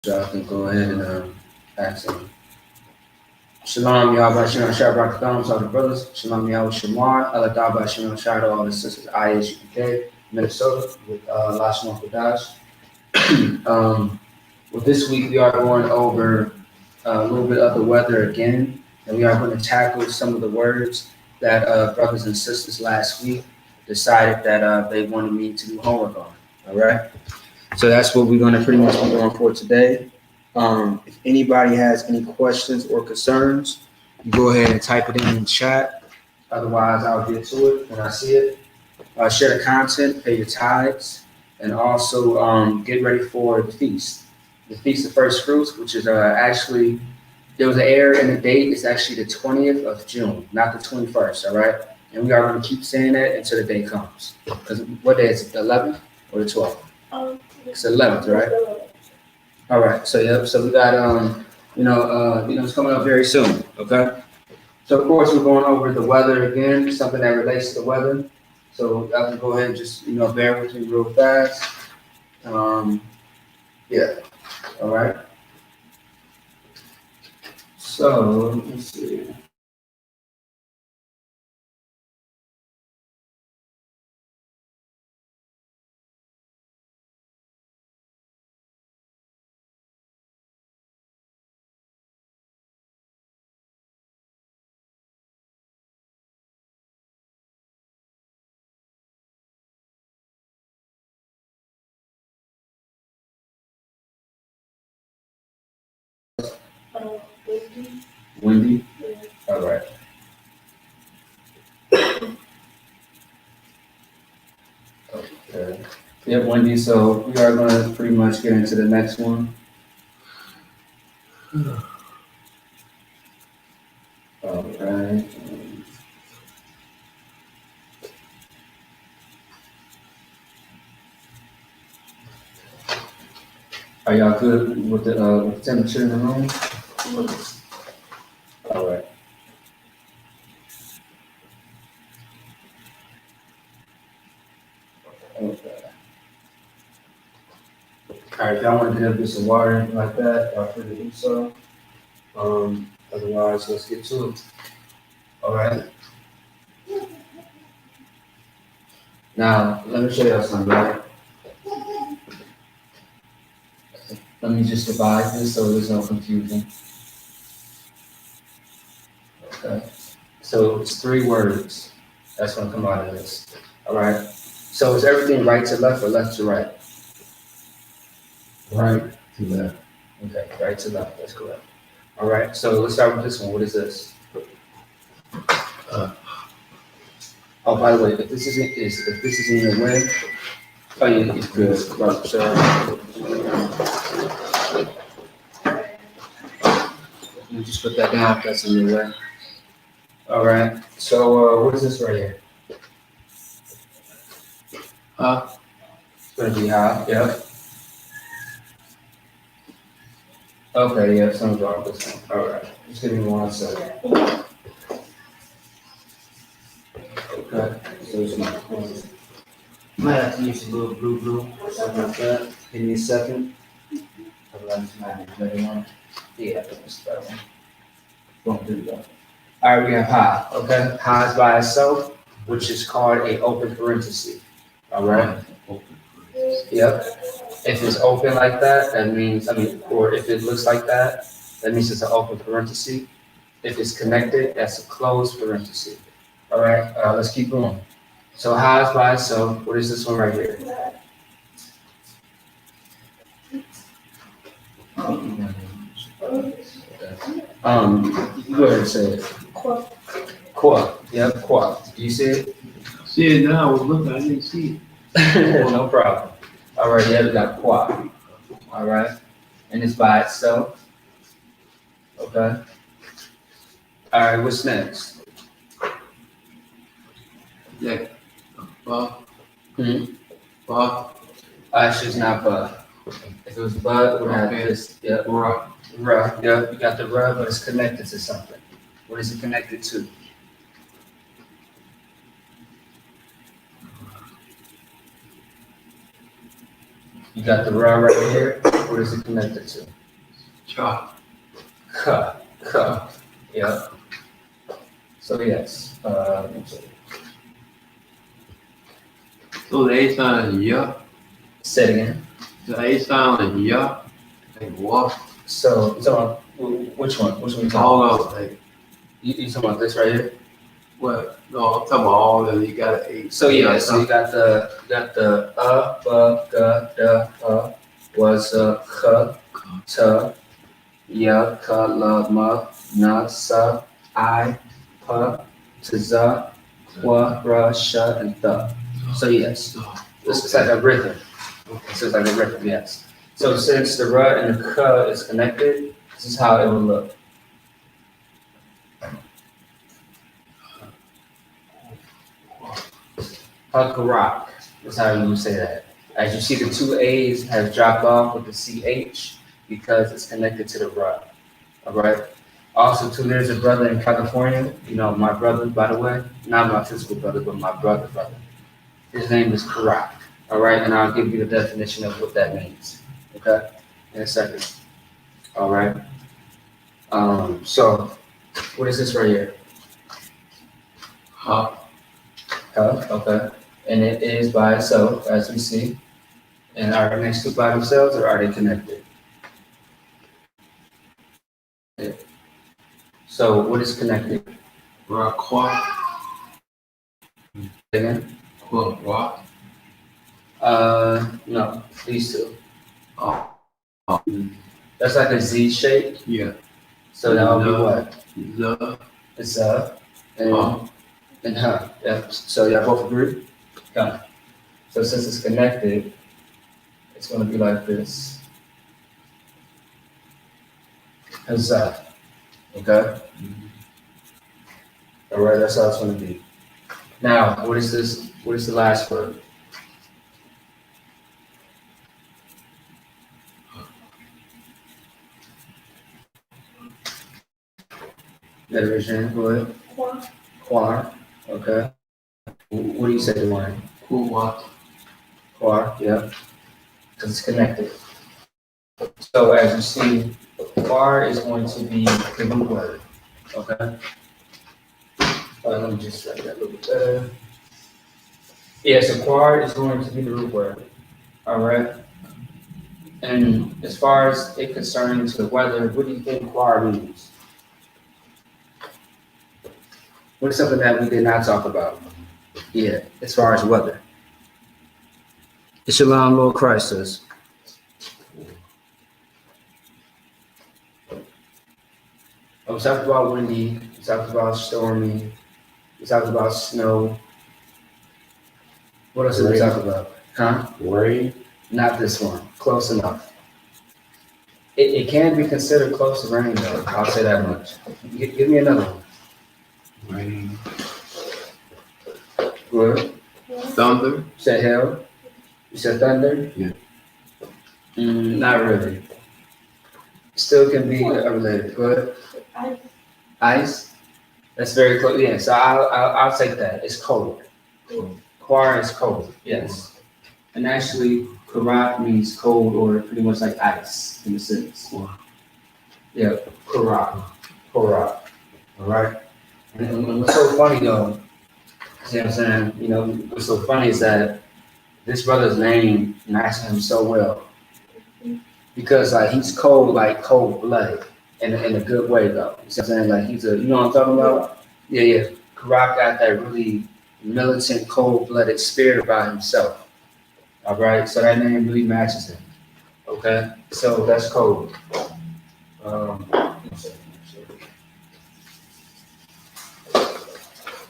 Y'all can go ahead and ask him. Shalom, Yahweh Shalom Shabbat Katham, to all the brothers. Shalom, Yahweh Shamar, Aladabah Shalom Shad, all the sisters, ISUK, Minnesota, with Lashawan Qadash. Well, this week we are going over a little bit of the weather again, and we are going to tackle some of the words that brothers and sisters last week decided that they wanted me to do homework on. All right? So that's what we're going to pretty much be going for today. If anybody has any questions or concerns, you go ahead and type it in the chat. Otherwise, I'll get to it when I see it. Share the content, pay your tithes, and also get ready for the feast. The Feast of First Fruits, which is actually, there was an error in the date. It's actually the 20th of June, not the 21st, all right? And we are going to keep saying that until the day comes. Because what day is it, the 11th or the 12th? It's the 11th, right? All right, so yep, so we got it's coming up very soon, okay? So of course we're going over the weather again, something that relates to the weather. So I can go ahead and just bear with me real fast. Yeah, all right. So let's see. Windy. All right. Okay. Yeah, windy. So we are going to pretty much get into the next one. All right. Are y'all good with the temperature in the room? All right. Okay. All right. If y'all want to get up, get some water, anything like that, y'all free to do so. Otherwise, let's get to it. All right. Now, let me show y'all something, right? Let me just divide this so there's no confusion. Okay. So it's 3 words that's going to come out of this. All right. So is everything right to left or left to right? Right to left. Okay. Right to left. That's correct. All right. So let's start with this one. What is this? Oh, by the way, if this is in your way, oh yeah, it's good. Right. So you just put that down if that's in your way. All right. So what is this right here? It's gonna be high. Yep. Okay. Yeah. Something's wrong with this one. All right. Just give me 1 second. Okay. So it's not. Might have to use a little blue, something like that. Give me a second. Otherwise, it's not a better one. Yeah, that's a better one. Boom, there we go. All right, we have high. Okay. High is by itself, which is called a open parenthesis. All right. Yep. If it's open like that, that means, or if it looks like that, that means it's an open parenthesis. If it's connected, that's a closed parenthesis. All right, let's keep going. So high is by itself. What is this one right here? You can go ahead and say it. Qua. Yep, qua. Do you see it? See it now, I was looking, I didn't see it. No problem. All right, yeah, we got qua. All right, and it's by itself. Okay. All right, what's next? Yeah. Hmm? Bob. It's just not bud. If it was bud, it would have this. Yep. Right. Ruh. Yep. You got the ruh, but it's connected to something. What is it connected to? You got the ruh right here. What is it connected to? Cha. Ka. Ka. Yeah. So yes. So the A sound is ya. Say it again. The A sound is ya. Like what? So you talking about which one? Which one you talking All about? of it. Like You talking about this right here? what? No, I'm talking about all of it. You got an A. So yeah, so you got the ba ga da was ka ta ya ka la ma na sa I pa ta za wa ra sha and the. So yes, this is like a rhythm. This is like a rhythm, yes. So since the ra and the ka is connected, this is how it will look. Hakarak is how you would say that. As you see, the two A's have dropped off with the CH because it's connected to the ra. All right. Also, too, there's a brother in California. You know, my brother, by the way, not my physical brother, but my brother. His name is Karak. All right, and I'll give you the definition of what that means. Okay, in a second. All right. So, what is this right here? Ha. Okay. And it is by itself, as we see. And are the next two by themselves, or are they connected? So, what is connected? Ra qua. Again? Qua qua. No, these two. Oh. That's like a Z shape. Yeah. So that would be what? The. It's and huh. Yeah. So y'all both agree? Yeah. So since it's connected, it's gonna be like this. Huzzah. Okay? Alright, that's how it's gonna be. Now, what is this? What is the last word? Letter go ahead. Quar. Okay. What do you say to one? Qua. Quar, yeah. Because it's connected. So as you see, quar is going to be the root word. Okay. Let me just write that a little bit better. Yeah, so quar is going to be the root word. All right. And as far as it concerns the weather, what do you think quar means? What is something that we did not talk about? Yeah, as far as weather. Shalom, Lord Christ says. We talked about windy, we talked about stormy, we talked about snow. What else did we talk about? Huh? Rain. Not this one. Close enough. It can be considered close to rain, though. I'll say that much. Give me another one. Rain. Good. Thunder. You said hail. You said thunder. Yeah. Not really. Still can be related. Good. Ice. That's very close. Yeah. So I'll take that. It's cold. Quar is cold. Yes. And actually, karat means cold or pretty much like ice in a sense. Yeah. Karat. Karat. All right. And what's so funny though, see what I'm saying? You know, what's so funny is that this brother's name matches him so well. Because like he's cold, like cold blooded in a good way though. You see what I'm saying? Like he's you know what I'm talking about? Yeah, yeah. Karak got that really militant, cold blooded spirit about himself. All right. So that name really matches him. Okay. So that's cold.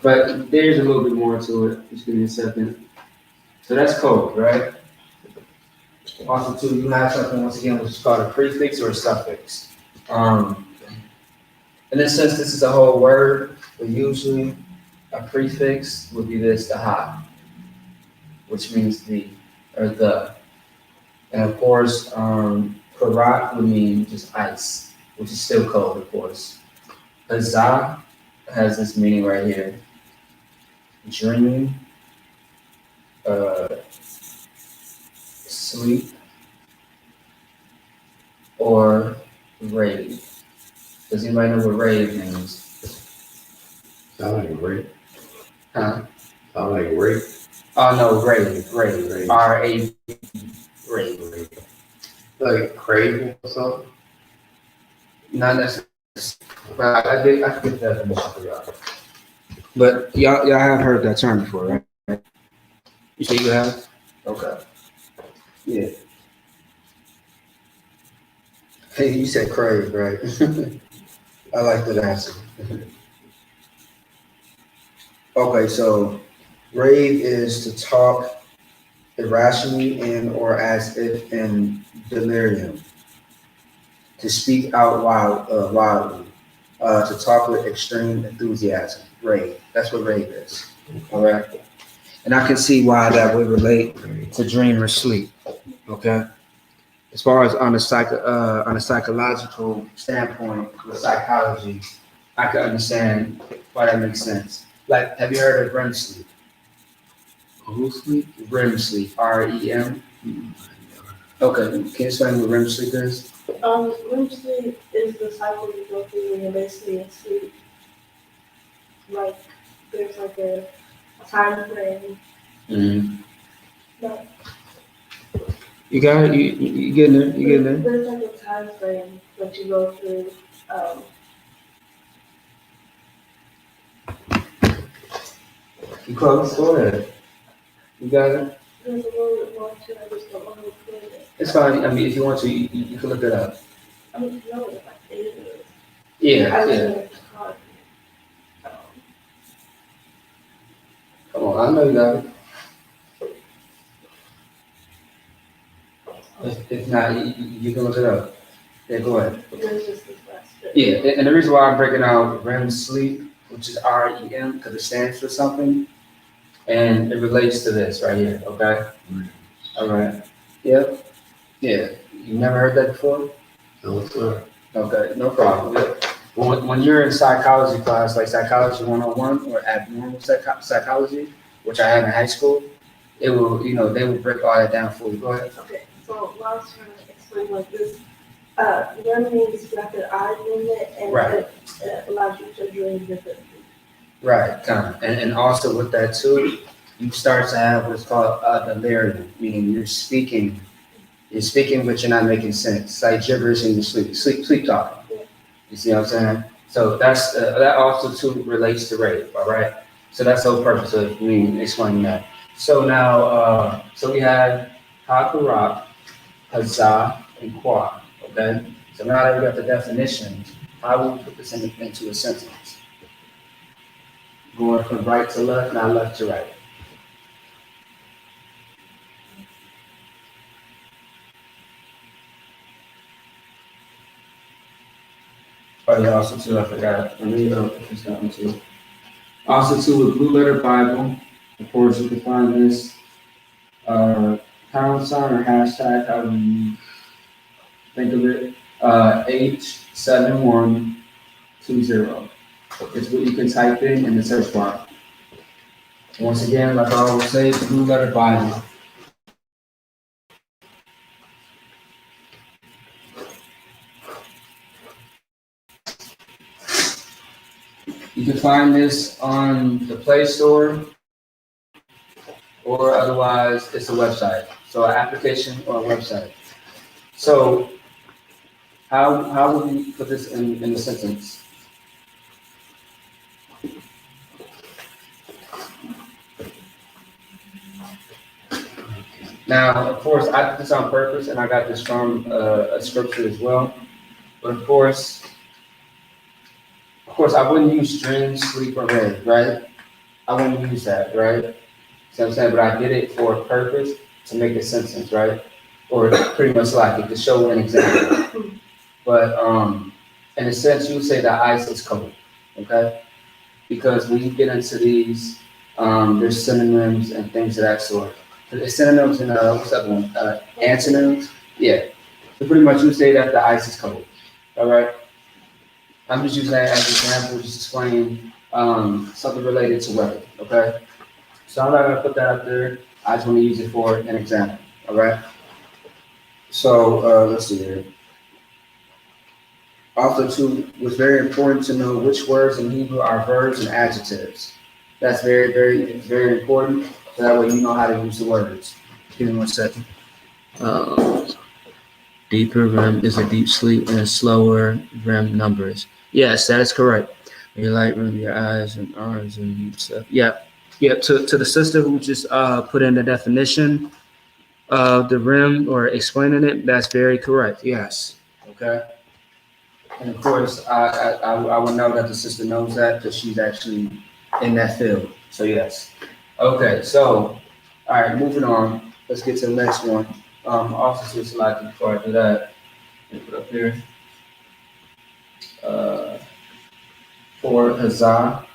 But there's a little bit more to it. Just give me a second. So that's code, right? Also, too, you have something once again which is called a prefix or a suffix. In this sense, this is a whole word, but usually a prefix would be this, the ha, which means the or the. And of course, karat would mean just ice, which is still cold, of course. Huzzah has this meaning right here. Dream, sleep, or rave? Does anybody know what rave means? Sound like rape. Huh? Sound like rape. Oh no, rave, Rave. R-A, rave. Like craving or something. Not necessarily, but I get the definition for y'all. But y'all have heard that term before, right? You say you have? Okay. Yeah. Hey, you said crave, right? I like that answer. Okay, so rave is to talk irrationally and or as if in delirium, to speak out wildly, to talk with extreme enthusiasm. Rave. That's what rave is. All right. And I can see why that would relate to dream or sleep. Okay. As far as on a psychological standpoint with psychology, I can understand why that makes sense. Like, have you heard of REM sleep? Who sleep? REM sleep, REM. Okay, can you explain what REM sleep is? REM sleep is the cycle you go through when you're basically asleep. Like, there's like a time frame. Mm-hmm. Like, You got it. You getting it? You getting it? there's like a time frame that you go through. You close? Go ahead. You got it. There's a little bit more to it. I just don't want to include it. It's fine. I mean, if you want to, you can look it up. I don't know what like it is. Yeah, I was yeah. in a car. Come on, I know you got it. If not, you can look it up. Yeah, go ahead. There's just this last bit. Yeah, and the reason why I'm breaking out REM sleep, which is REM, because it stands for something, and it relates to this right here. Okay. All right. Yep. Yeah. You never heard that before? No, sir. Okay, no problem. When you're in psychology class, like Psychology 101 or abnormal psychology, which I had in high school, it will, they will break all that down for you. Go ahead. Okay, so what I was trying to explain like this, REM means you have the eye movement and Right. it allows you to dream vividly. Right, kind of. And also with that too, you start to have what's called a delirium, meaning you're speaking, but you're not making sense. It's like gibberish in your sleep talking. You see what I'm saying? So that's that also too relates to rave. All right. So that's the whole purpose of me explaining that. So now, so we had Hakurak, Hazah, and Qua. Okay. So now that we got the definitions, how will we put this into a sentence? Going from right to left, not left to right. Oh yeah, also too, I forgot. I mean, it's got me too. Also too, with Blue Letter Bible, of course, you can find this pound sign or hashtag, however you think of it, H7120. It's what you can type in the search bar. Once again, like I always say, Blue Letter Bible. You can find this on the Play Store, or otherwise it's a website. So an application or a website. So how would we put this in a sentence? Now, of course, I did this on purpose, and I got this from a scripture as well. But of course, I wouldn't use dream, sleep, or rave, right? I wouldn't use that, right? See what I'm saying? But I did it for a purpose to make a sentence, right? Or pretty much like it to show an example. But in a sense, you would say that ice is cold, okay? Because when you get into these, there's synonyms and things of that sort. There's synonyms and what's that one? Antonyms. Yeah. So pretty much you say that the ice is cold. All right. I'm just using that as an example, just explaining something related to weather. Okay. So I'm not gonna put that up there. I just want to use it for an example. All right. So let's see here. Also, too, was very important to know which words in Hebrew are verbs and adjectives. That's very, very, very important. So that way you know how to use the words. Give me 1 second. Deeper REM is a deep sleep, and slower REM numbers. Yes, that is correct. Your light REM, your eyes and arms and stuff. Yep. Yep. To the sister who just put in the definition of the REM or explaining it, that's very correct. Yes. Okay. And of course, I would know that the sister knows that because she's actually in that field. So yes. Okay. So, all right, moving on. Let's get to the next one. Also, like before I do that, let me put up here. Uh, for Hazah,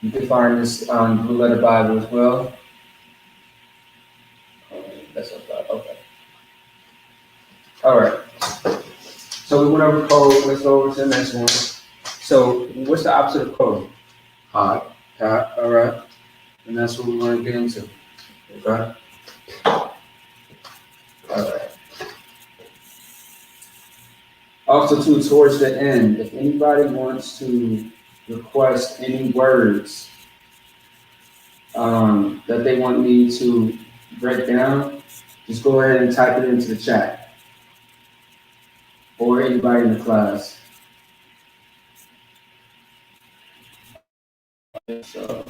you can find this on Blue Letter Bible as well. That's okay. Okay. All right. So we went over code. Let's go over to the next one. So what's the opposite of code? Hot. Hot. All right. And that's what we want to get into. Okay. All right. Also, too, towards the end, if anybody wants to request any words that they want me to break down, just go ahead and type it into the chat or anybody in the class. So,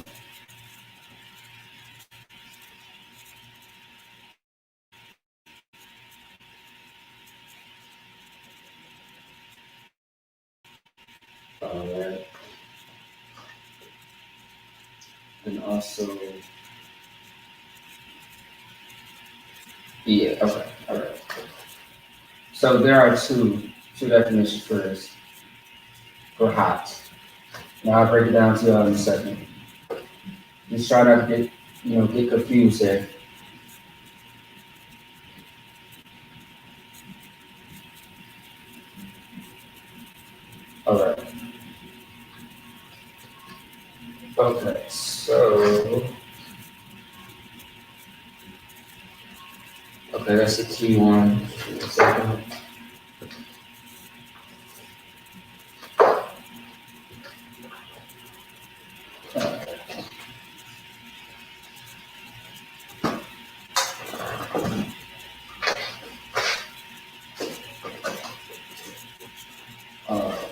all right. And also, yeah, okay, all right. So there are two definitions for this, for hot. Now I'll break it down to y'all in a second. Just try not to get confused there. All right. Okay, so, okay, that's the key one. Give me a second.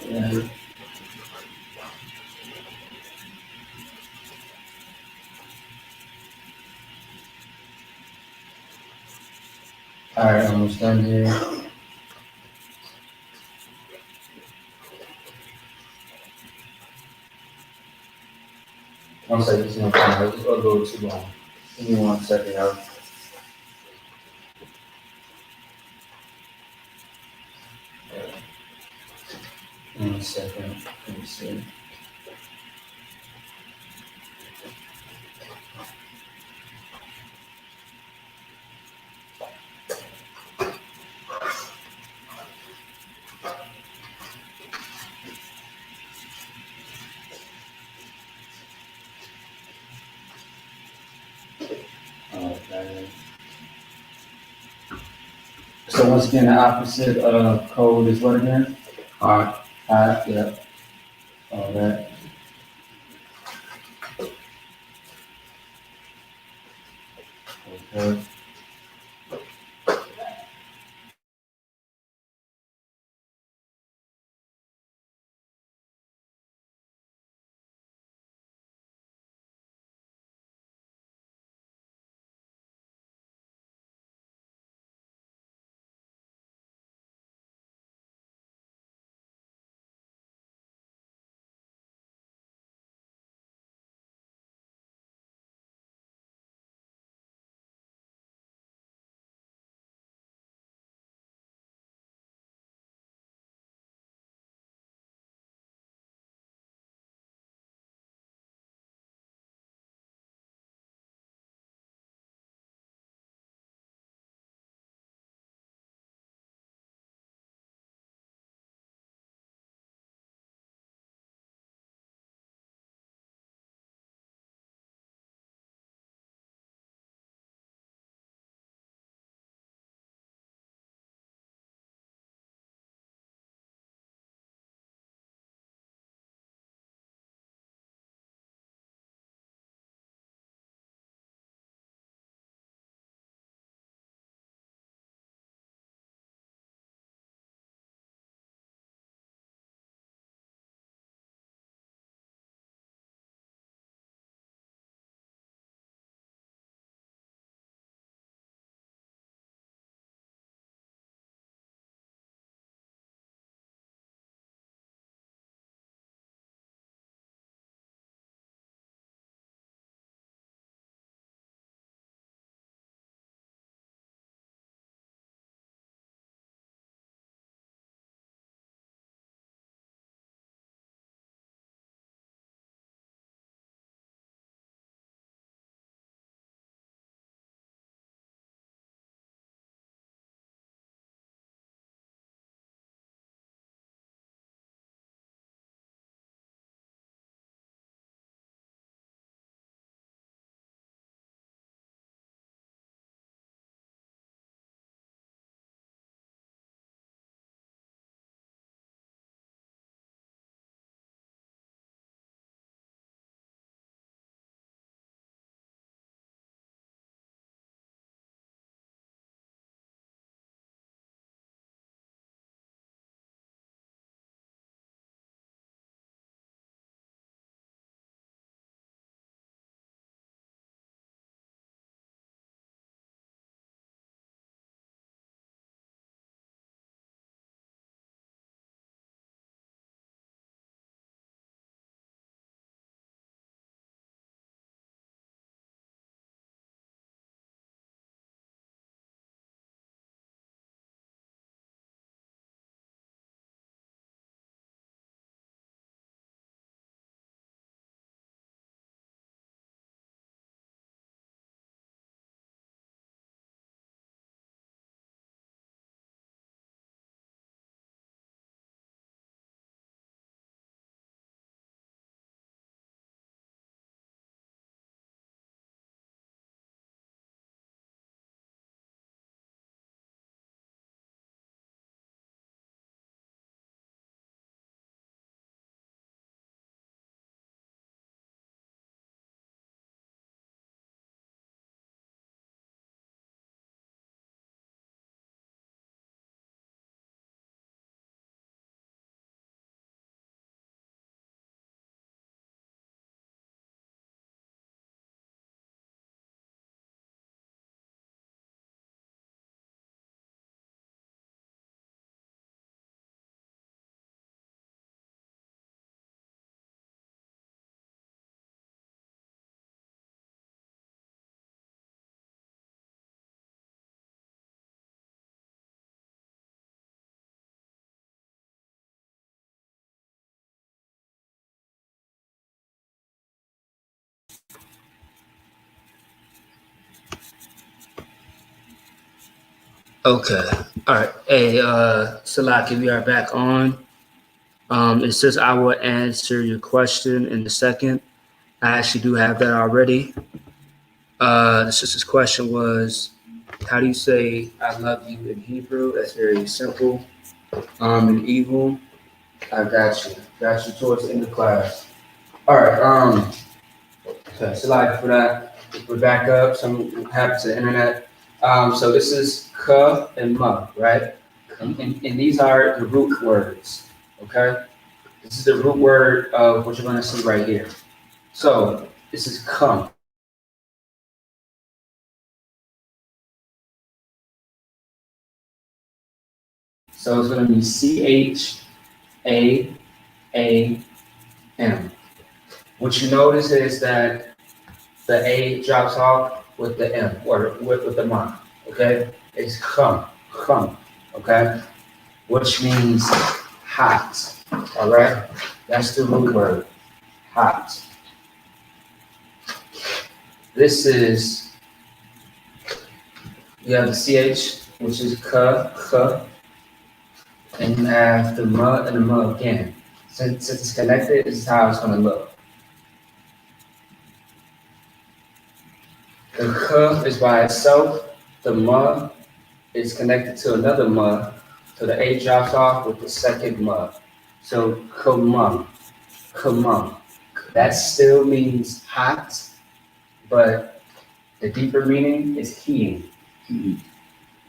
Yeah. All right, almost done here. One second, it's not time. It's gonna go too long. Give me 1 second, y'all. 1 second. Let me see. Okay. So once again, the opposite of cold is what again? Hot. Hot, yeah. All right. Okay. Okay. All right. Hey, Salaki, we are back on. It says I will answer your question in a second. I actually do have that already. The sister's question was, how do you say I love you in Hebrew? That's very simple. In evil, I got you. Got you towards the end of class. All right. Okay, Salaki for that. We're back up. Some happens to the internet. So this is ka and ma, right? And these are the root words. Okay. This is the root word of what you're going to see right here. So this is come. So it's going to be CHAAM. What you notice is that the A drops off with the M or with the ma. Okay, it's come. Okay, which means hot. All right, that's the root word, hot. This is you have the CH, which is ka, and you have the ma and the ma again. Since it's connected, this is how it's going to look. The ka is by itself. The ma is connected to another ma. So the A drops off with the second ma. So kamam. That still means hot, but the deeper meaning is heating.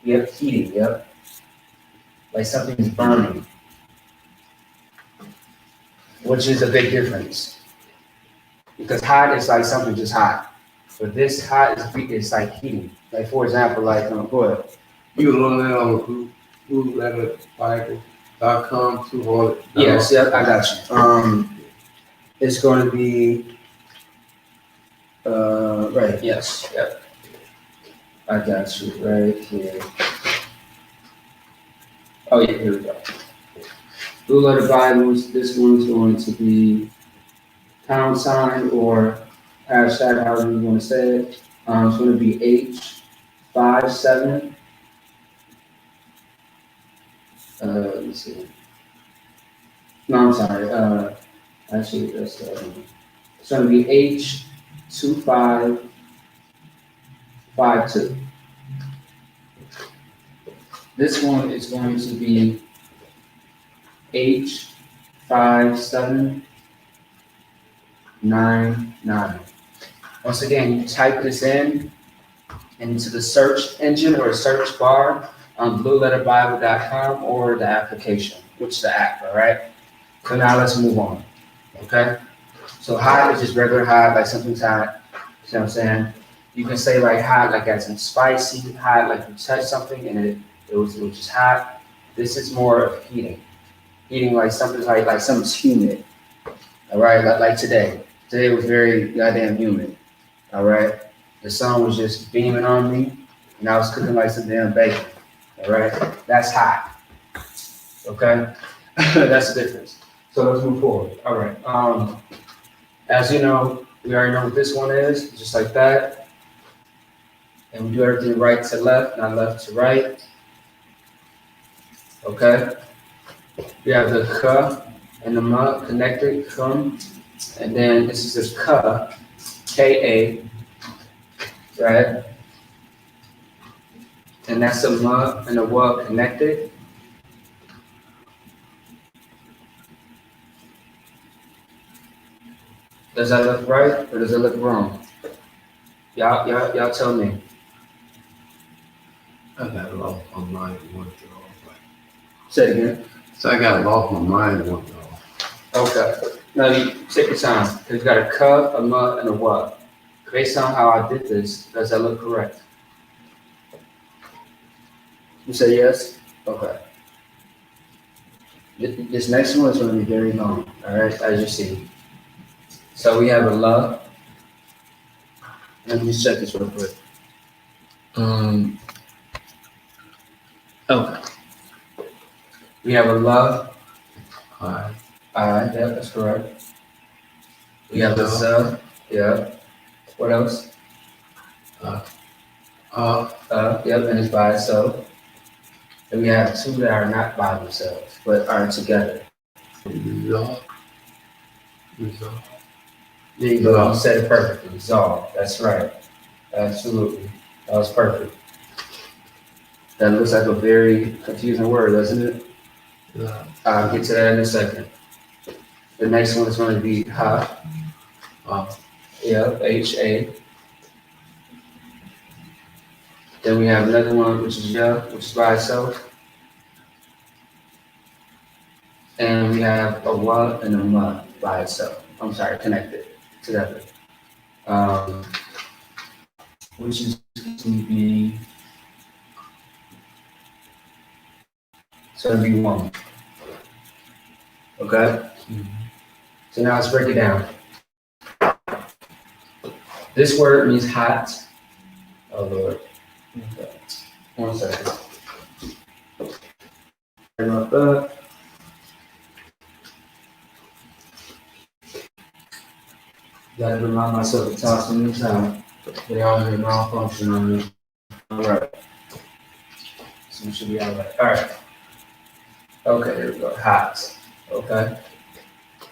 Yep, heating, yep. Like something's burning, which is a big difference. Because hot is like something just hot. But this hot is like heating. Like for example, like go ahead. You learn that on BlueLetterBible.com too hard. Yes, yep, I got you. It's going to be right. Yes, yep. I got you right here. Oh yeah, here we go. Blue Letter Bibles. This one's going to be pound sign or hashtag, however you want to say it. It's going to be H57. Let me see. No, I'm sorry. Actually, that's it's going to be H2552. This one is going to be H5799. Once again, you type this in into the search engine or search bar on blueletterbible.com or the application, which is the app, all right? So now let's move on, okay? So hot is just regular hot, like something's hot, you know what I'm saying? You can say like hot, like as in spicy, hot, like you touch something and it was just hot. This is more of heating. Heating like something's like something's humid, all right? Like today. Today was very goddamn humid, all right? The sun was just beaming on me and I was cooking like some damn bacon, all right? That's hot, okay? That's the difference. So let's move forward. All right. As you know, we already know what this one is, just like that. And we do everything right to left, not left to right. Okay. We have the ka and the ma connected, kum. And then this is the ka, Ka, right? And that's the ma and the wa connected. Does that look right or does it look wrong? Y'all tell me. I got lost my mind one throw. Say it again. So I got lost my mind one throw. Okay. Now you take your time. Because you got a ka, a ma, and a wa. Based on how I did this, does that look correct? You say yes? Okay. This next one is going to be very long, all right, as you see. So we have a la. Let me just check this real quick. Okay. We have a la. Alright. Yeah, that's correct. We have a sa. Yeah. What else? Yep, and it's by itself. And we have two that are not by themselves, but are together. Resolve. Resolve. There you go. You said it perfectly. Zol. That's right. Absolutely. That was perfect. That looks like a very confusing word, doesn't it? Yeah. I'll get to that in a second. The next one is going to be ha. Yeah, H-A. Then we have another one, which is ya, which is by itself. And we have a wa and a ma by itself. I'm sorry, connected together. Um, which is going to be, it's going to be one. Okay? So now let's break it down. This word means hot. Oh Lord. Okay. 1 second. Turn up that. Gotta remind myself to toss them in time. They all have a malfunction on me. Alright. So we should be alright. Alright. Okay, here we go. Hot. Okay.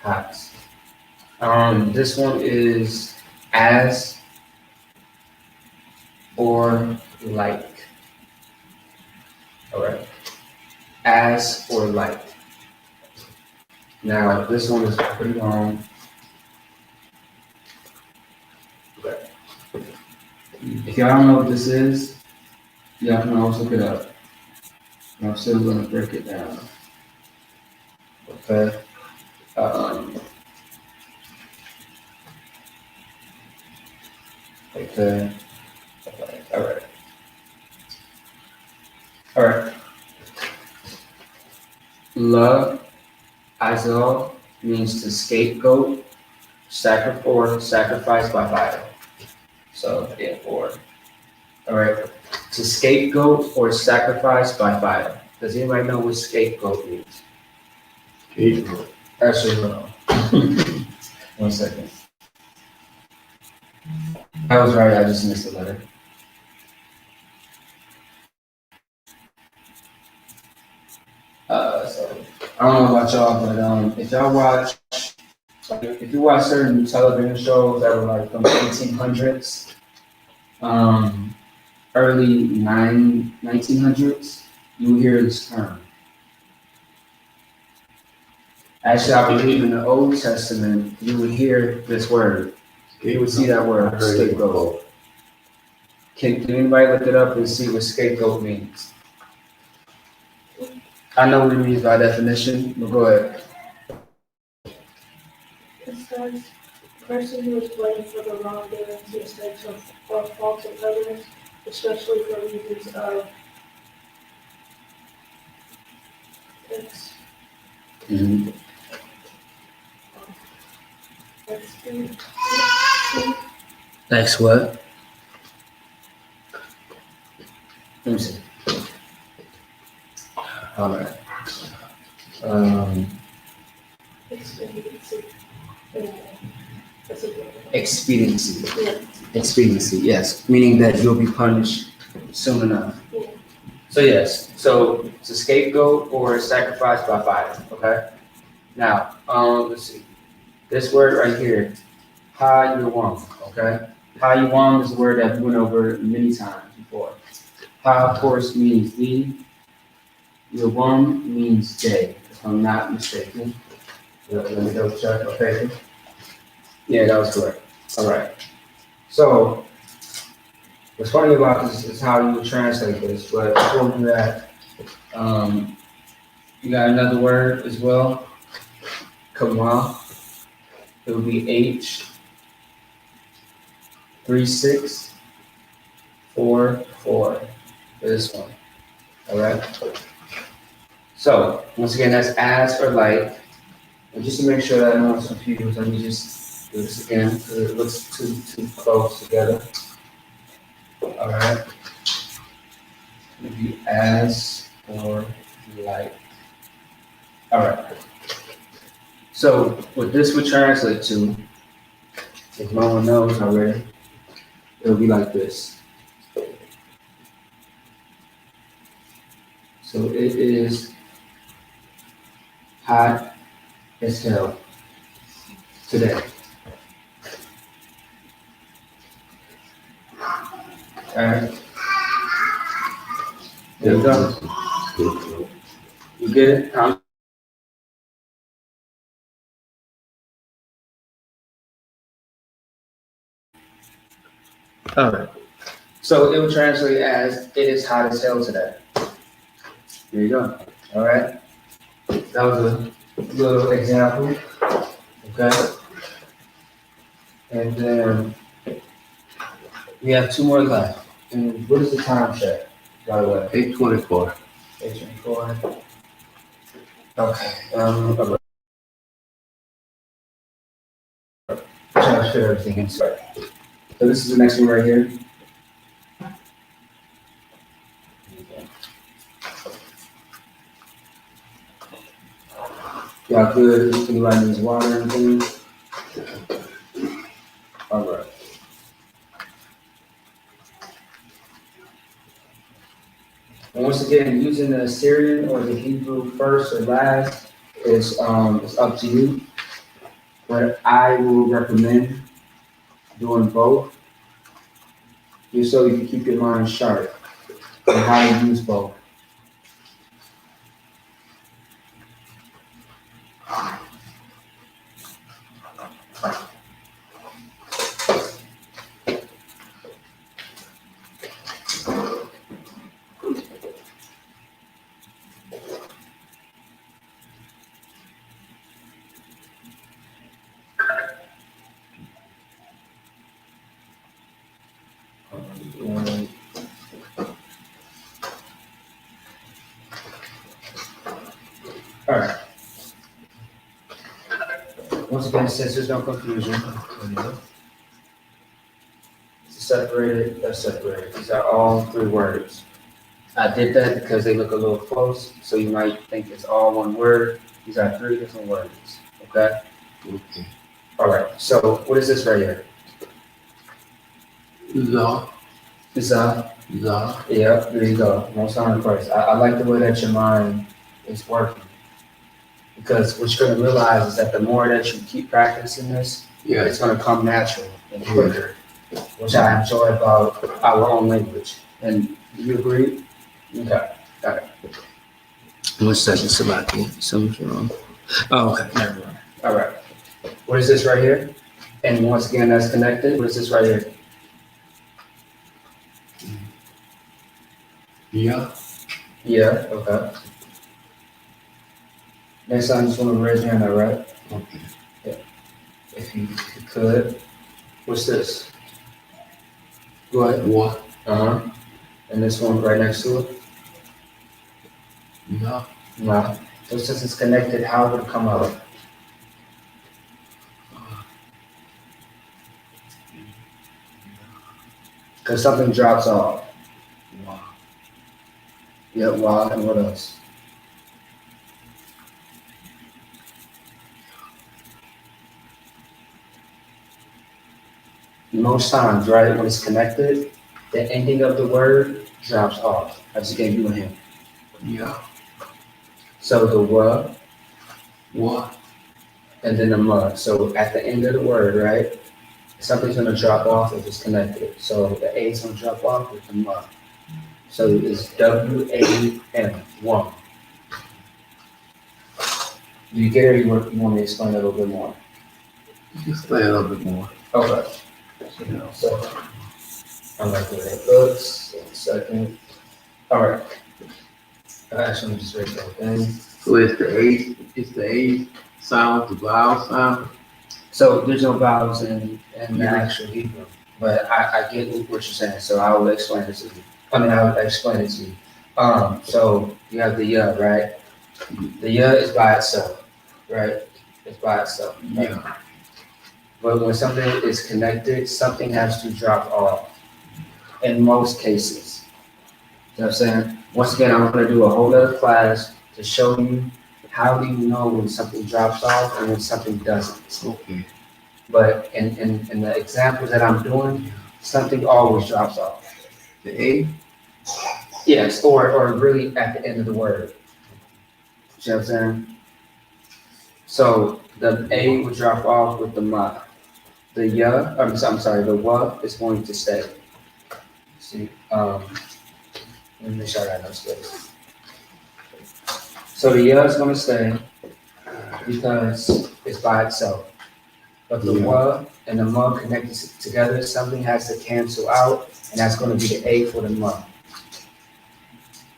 Hot. This one is as or like. Alright. As or like. Now, this one is pretty long. Okay. If y'all don't know what this is, y'all can always look it up. I'm still gonna break it down. Okay. Okay. All right. All right. La Azal means to scapegoat, sacrifice by fire. So yeah, or all right. To scapegoat or sacrifice by fire. Does anybody know what scapegoat means? Scapegoat. Actually, no. 1 second. I was right. I just missed a letter. So I don't know about y'all, but if you watch certain television shows that were like from the 1800s, early 1900s, you will hear this term. Actually, I believe in the Old Testament, you would hear this word. You would see that word, scapegoat. Can anybody look it up and see what scapegoat means? I know what it means by definition, but go ahead. It says, person who is blamed for the wrongdoings, mistakes, or faults of others, especially for reasons of Mm-hmm. Next what? Let me see. All right. Expediency. Yeah. Expediency, yes. Meaning that you'll be punished soon enough. Yeah. So yes, so it's a scapegoat or sacrifice by fire, okay? Now, let's see. This word right here, ha-yuwam, okay? Ha-yuwam is a word that we went over many times before. Ha, of course, means the. Yuwam means day, if I'm not mistaken. Let me double check, okay? Yeah, that was correct. All right. So, what's funny about this is how you would translate this, but before we do that, you got another word as well, Kama. It would be H3644 for this one. All right. So once again, that's as or like. And just to make sure that no one's confused, let me just do this again because it looks too close together. All right. Maybe as or like. All right. So what this would translate to, if no one knows already, it'll be like this. So it is hot as hell today. Alright, there you go. Good. You get it? Alright. So it would translate as it is hot as hell today. There you go. Alright. That was a little example. Okay. And then we have two more left. And what is the time check, by the way? 8:24. 8:24. Okay. I'm trying to fit everything in. Sorry. So this is the next one right here. Y'all good? Anybody needs water or anything? All right. And once again, using the Assyrian or the Hebrew first or last is it's up to you. But I will recommend doing both, just so you can keep your mind sharp on how to use both. All right. Once again, since there's no confusion, separated, that's separated. These are all three words. I did that because they look a little close, so you might think it's all one word. These are three different words, okay? Okay. All right, so what is this right here? Za. Za. Za. Yeah, there you go. Most honor Christ. I like the way that your mind is working. Because what you're gonna realize is that the more that you keep practicing this, Yeah. it's gonna come natural and quicker, which I enjoy about our own language. And do you agree? Okay, got it. 1 second, Sabaki. Something's wrong. Oh, okay, never mind. All right. What is this right here? And once again, that's connected. What is this right here? Yeah. Yeah, okay. Next time, just want to raise your hand, all right? Okay. If you could. What's this? Go ahead. What? Uh-huh. And this one right next to it? No. No. So since it's connected, how would it come out? Because something drops off. Wow. Yeah, wow, and what else? Most times, right, when it's connected, the ending of the word drops off. I just gave you a hint. Yeah. So the wa What? and then the ma. So at the end of the word, right, something's gonna drop off if it's connected. So the A is gonna drop off with the ma. So it's W-A-M, one. Do you get it, or you want me to explain it a little bit more? Just say a little bit more. Okay. So, I like the way it looks. 1 second. All right. Actually, let me just write that thing. So it's the A sound, the vowel sound. So there's no vowels in the actual Hebrew, but I get what you're saying, so I will explain it to you. I will explain it to you. So you have the ya, right? The ya is by itself, right? It's by itself. Right? Yeah. But when something is connected, something has to drop off in most cases. You know what I'm saying? Once again, I'm gonna do a whole other class to show you how do you know when something drops off and when something doesn't. Okay. But in the examples that I'm doing, something always drops off. The A. Yes, or really at the end of the word. You know what I'm saying? So the A would drop off with the ma. The ya, I'm sorry, the wa is going to stay. See, let me make sure I got no space. So the ya is going to stay because it's by itself. But the Yeah. wa and the ma connected together, something has to cancel out, and that's going to be the A for the ma.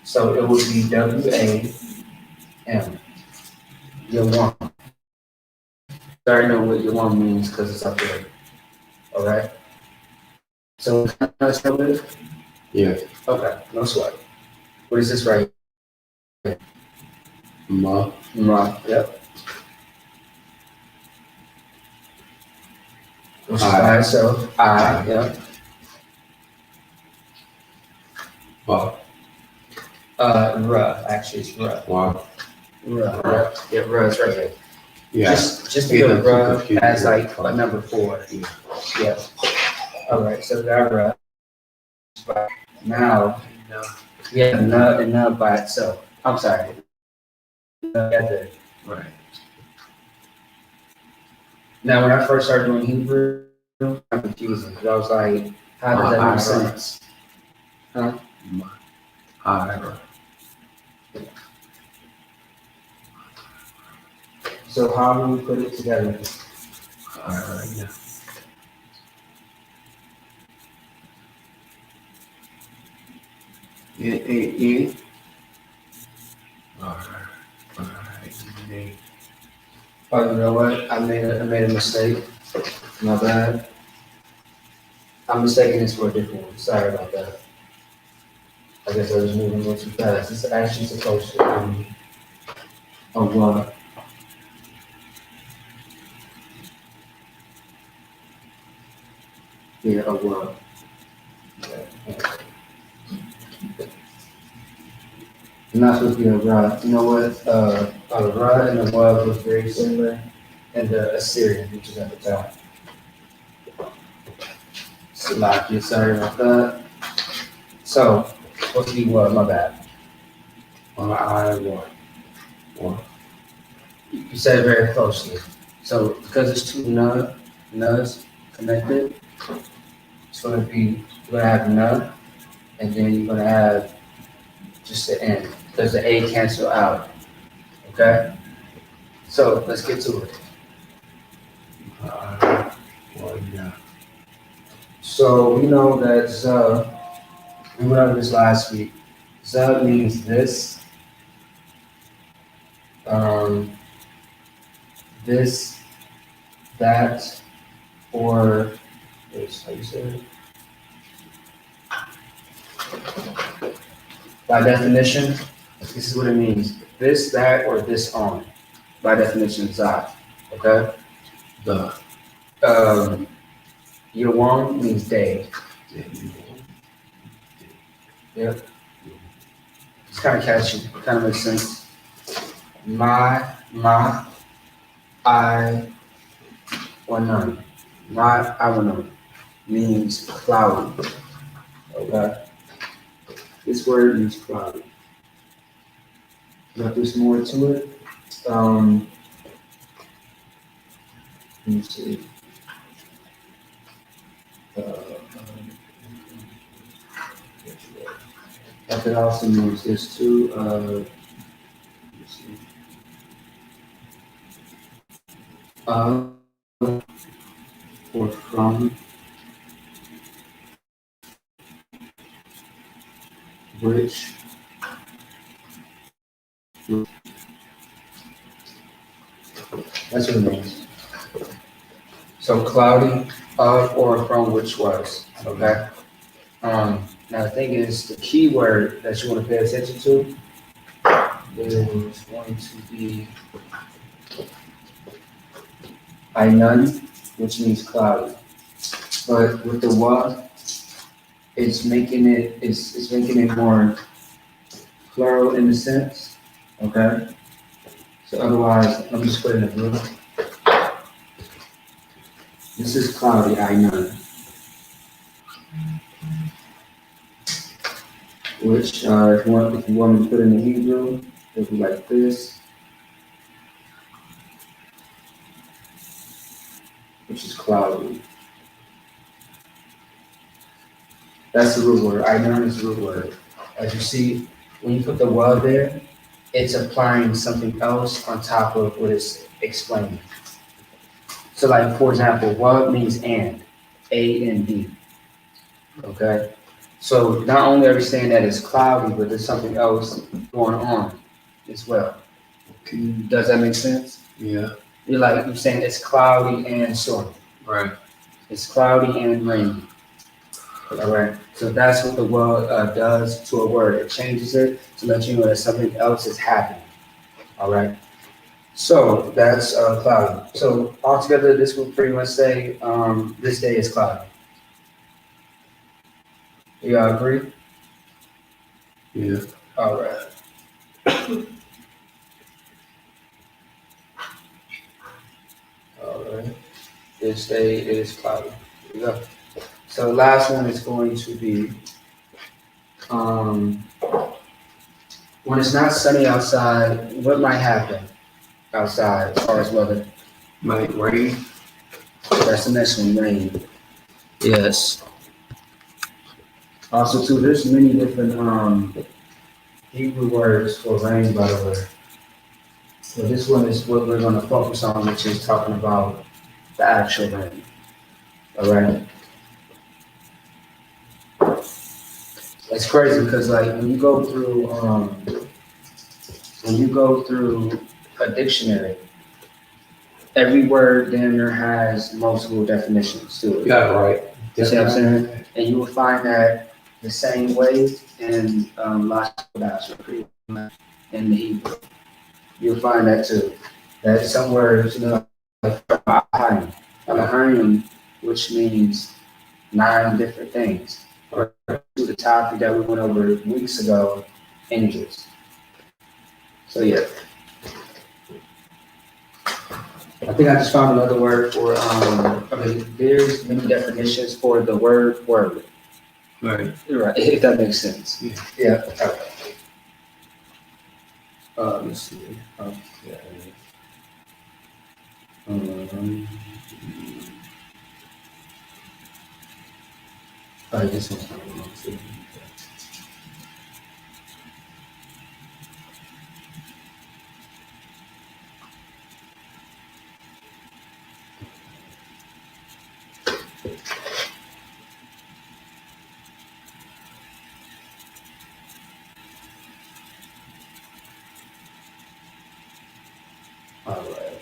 So it would be W-A-M. Yawam. I already know what Yawam means because it's up there. All right? So, Yeah. okay, no sweat. What is this right here? Ma. Ma, yep. Which is I. by itself. I, yep. Ba. Ra, actually, it's Ra. Wa. Ra, yep. Yeah, Ra is right here. Yeah. Just Yeah, think of that's too Ra confusing. as like a number 4. Yeah. Yeah. All right, so that Ra. Now, we have Na and Na by itself. I'm sorry. Together. Right. Now, when I first started doing Hebrew, I'm confusing because I was like, how does that make sense? Huh? Ma. I. So how do we put it together? Yeah. N-A-N. R-I-N-A. Oh, you know what? I made a mistake. My bad. I'm mistaking this for a different one. Sorry about that. I guess I was moving a little too fast. It's actually supposed to be a what? Yeah, a what? Not supposed to be a ra. You know what? A ra and a wa was very similar in the Assyrian, which is at the top. Salakia, sorry about that. So, supposed to be what? My bad. R-I-Y. Wa. You said it very closely. So, because it's two nu's connected, it's going to be, you're going to have nu, and then you're going to have just the N, because the A cancel out. Okay? So, let's get to it. Yeah. So, we know that we went over this last week. Zah means this, this, that, or this, how you say it? By definition, this is what it means. This, that, or this on. By definition, Zah. Okay? The. Yawam means day. Yep. It's kind of catchy. Kind of makes sense. My, I, or none. My, I, or none means cloudy. Okay? This word means cloudy. But there's more to it. Let me see. That could also means there's two, let me see. Or from, which, that's what it means. So cloudy, of or from which was, okay? Now the thing is, the key word that you want to pay attention to is going to be Ainun, which means cloudy. But with the wa, it's making it more plural in a sense, okay? So otherwise, let me just put it in a blue. This is cloudy, Ainun. which if you want me to put in the Hebrew, it'll be like this, which is cloudy. That's the root word. I know is the root word. As you see, when you put the well there, it's applying something else on top of what it's explaining. So like, for example, well means and, A-N-D, okay? So not only are we saying that it's cloudy, but there's something else going on as well. Does that make sense? Yeah, You're saying it's cloudy and stormy. right. It's cloudy and rainy. All right. So that's what the well does to a word. It changes it to let you know that something else is happening. All right. So that's cloudy. So altogether, this would pretty much say this day is cloudy. You all agree? Yeah. All right. All right. This day is cloudy. Here we go. So the last one is going to be when it's not sunny outside, what might happen outside as far as weather? Might rain. That's the next one, rain. Yes. Also, too, there's many different Hebrew words for rain, by the way. So this one is what we're going to focus on, which is talking about the actual rain. All right. It's crazy because, like, when you go through a dictionary, every word then there has multiple definitions to it. Yeah, right. You see what I'm saying? And you will find that the same way in Lashawan Qadash, in the Hebrew. You'll find that too. That some words, like Alahayim, which means 9 different things. Or to the topic that we went over weeks ago, angels. So yeah. I think I just found another word for, there's many definitions for the word word. Right. Right, if that makes sense. Yeah. Yeah. Okay. Let's see. Okay. This one's not wrong too. All right.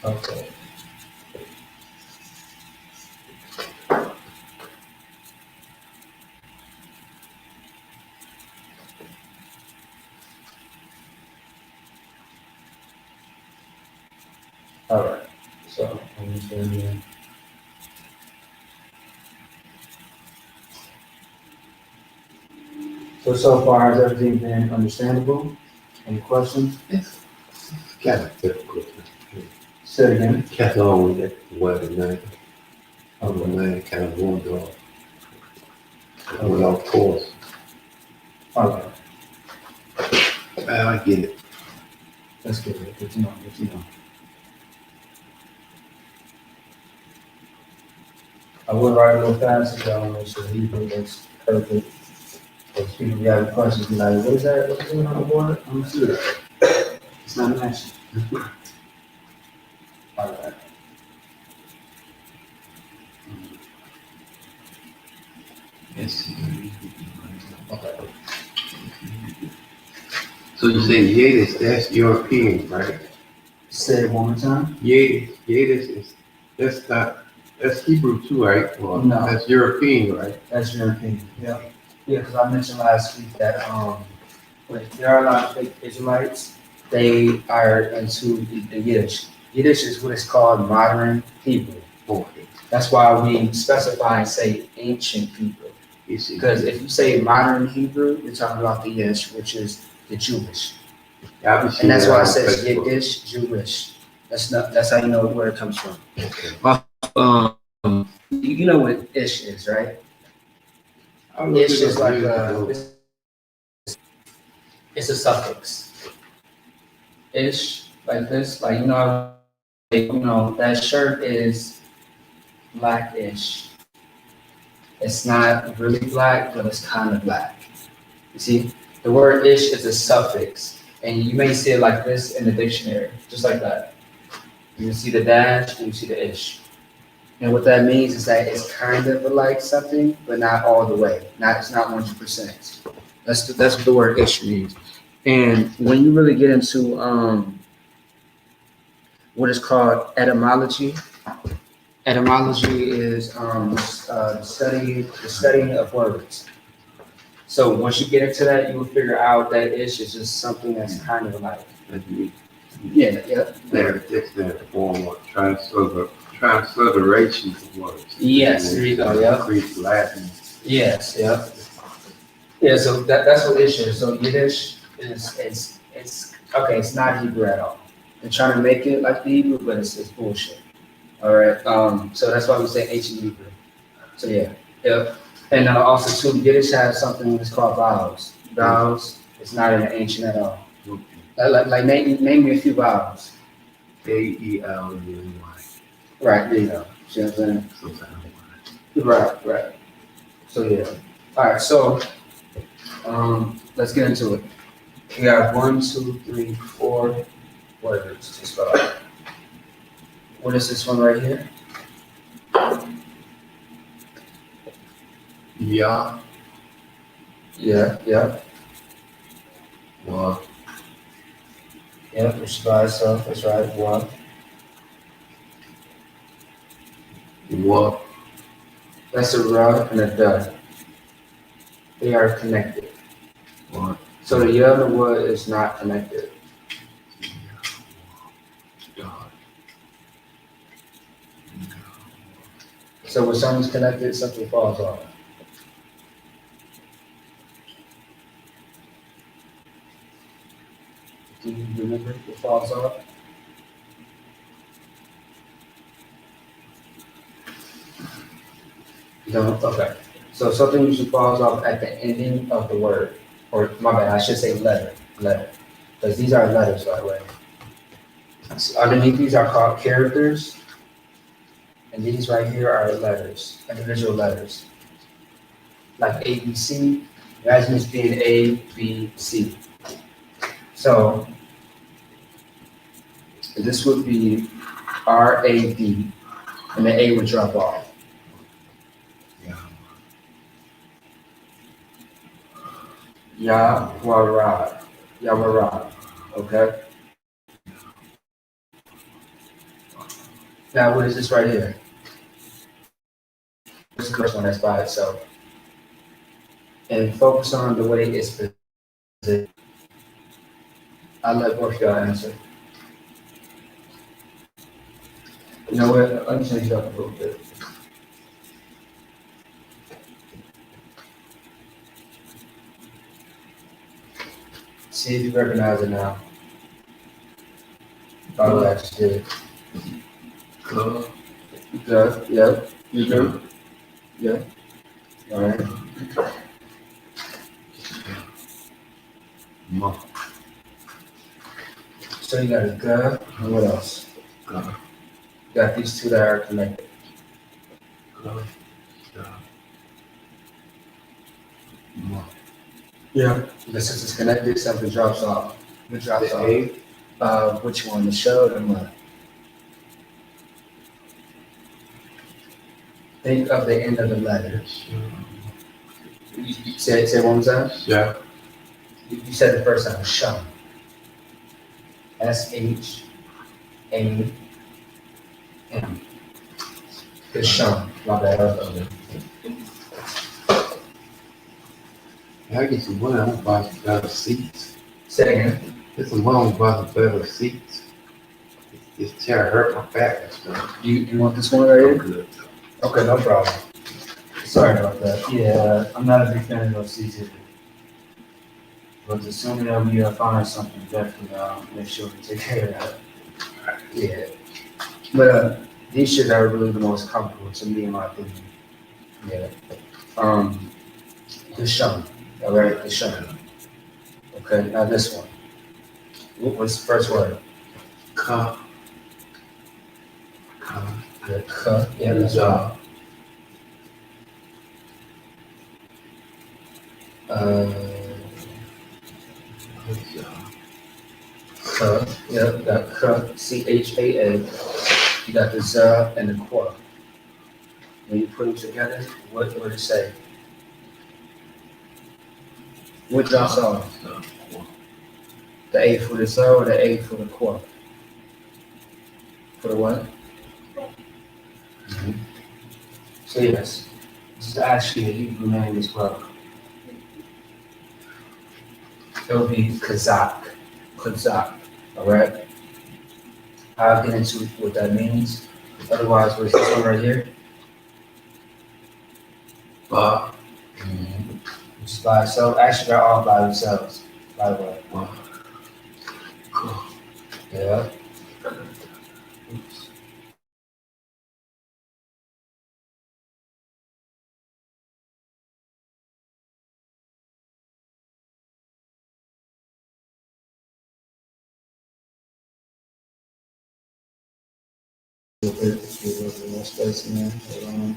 Okay. All right. So I'm just going to. So far, has everything been understandable? Any questions? It's kind of difficult. Say it again. Kept on with that weather, man. Okay. Man, kind of warmed off. Went off course. Okay. I get it. That's good. Good to know. Good to know. I would write a little faster, but I want to make sure Hebrew looks perfect. If people have questions, be like, what is that? What is it on the board? I'm see it. It's not matching. All right. Yes. Okay. So you say Yiddish, that's European, right? Say it one more time. Yiddish is, that's Hebrew too, right? Well, No. that's European, right? That's European. Yeah. Yeah, because I mentioned last week that there are a lot of fake Israelites. They are into the Yiddish. Yiddish is what is called modern Hebrew. Okay. That's why we specify and say ancient Hebrew. Because if you say modern Hebrew, you're talking about the Ish, which is the Jewish. And that's why it says Yiddish, Jewish. That's how you know where it comes from. You know what Ish is, right? Ish is like it's a suffix. Ish, like this, like that shirt is blackish. It's not really black, but it's kind of black. You see, the word ish is a suffix, and you may see it like this in the dictionary, just like that. You see the dash, and you see the ish. And what that means is that it's kind of like something, but not all the way. It's not 100%. That's what the word ish means. And when you really get into what is called etymology, etymology is the studying of words. So once you get into that, you will figure out that ish is just something that's kind of like. Yeah. It's their form of transliteration of words. Yes, there you go. Yeah. Greek, Latin. Yes. Yeah. Yeah. So that's what ish is. So Yiddish is it's okay. It's not Hebrew at all. They're trying to make it like the Hebrew, but it's bullshit. All right. So that's why we say ancient Hebrew. So yeah. And also too, Yiddish has something that's called vowels. Vowels. It's not in the ancient at all. Like name me a few vowels. K-E-L-U-Y. Right, there you go. See what I'm saying? Sometimes. Right. So yeah. All right, so let's get into it. We have 1, 2, 3, 4 words to spell out. What is this one right here? Yeah. Yeah. Well, Yeah, which by itself, that's right. One. what? That's a ra and a da. They are connected. What? So the ya and the wa is not connected. God. So when something's connected, something falls off. Do you remember what falls off? You don't? Okay. So something usually falls off at the ending of the word. Or my bad, I should say letter. Because these are letters, by the way. So underneath these are called characters. And these right here are letters, individual letters. Like A, B, C. Imagine this being A, B, C. So this would be R-A-D, and the A would drop off. Yawarad. Okay? Now, what is this right here? This is the first one that's by itself. And focus on the way it's presented. I'll let both of y'all answer. You know what? Let me change it up a little bit. See if you recognize it now. Oh, that's good. Good. Good. Yep. You do? Yeah. All right. Mo. So you got a good, and what else? Good. You got these two that are connected. Good. Mo. Yeah. Because since it's connected, something drops off. What drops The off? A. Which one? The show or what? Think of the end of the letter. You say one more time? Yeah. You said the first time, shum. S-H-A-M. The shum. My bad. I get some money. I'm buy some better seats. Say it again. Get some money. I'm buy some better seats. This chair hurt my back and stuff. You want this one right here? Good. Okay, no problem. Sorry about that. Yeah, I'm not a big fan of those seeds either. But assuming that we find something, definitely make sure we take care of that. Yeah. But these shit are really the most comfortable to me in my opinion. Yeah. Um, the shun. All right, the shun. Okay, now this one. What's the first word? Cup. Cup. The cut. Yeah, that's right. Uh, cut. Yep, got cut. CHAA. You got the Z and the qua. When you put them together, what would it say? What y'all saw? The A for the Z or the A for the qua? For the what? Mhm. So yes, this is actually a Hebrew name as well. It would be Kazakh. Kazakh. All right. I'll get into what that means. Otherwise, what's this one right here? Ba. Just by itself. Actually, they're all by themselves. By the way. Ba. Cup. Yeah. Oops. A little bit more space in there. Hold on.